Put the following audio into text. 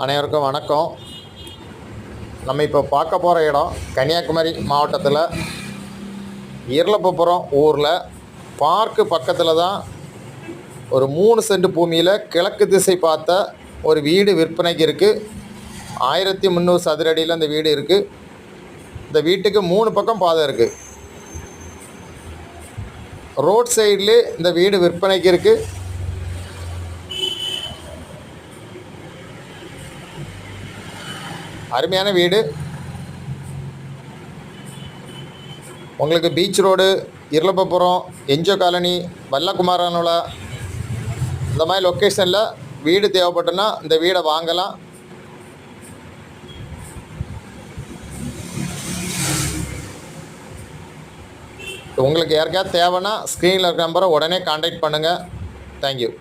அனைவருக்கும் வணக்கம். நம்ம இப்போ பார்க்க போகிற இடம் கன்னியாகுமரி மாவட்டத்தில் இருளப்பபுரம் ஊரில் பார்க்கு பக்கத்தில் தான் ஒரு 3 சென்ட் பூமியில் கிழக்கு திசை பார்த்த ஒரு வீடு விற்பனைக்கு இருக்குது. 1300 சதுர அடியில் அந்த வீடு இருக்குது. இந்த வீட்டுக்கு 3 பக்கம் பாதை இருக்குது. ரோட் சைட்லேயே இந்த வீடு விற்பனைக்கு இருக்குது. அருமையான வீடு. உங்களுக்கு beach road, Irulappapuram, NGO colony, வல்லகுமாரனுல இந்த மாதிரி லொக்கேஷனில் வீடு தேவைப்பட்டுன்னா இந்த வீடை வாங்கலாம். உங்களுக்கு யாருக்காவது தேவைன்னா ஸ்க்ரீனில் இருக்கிற நம்பரை உடனே கான்டாக்ட் பண்ணுங்கள். தேங்க்யூ.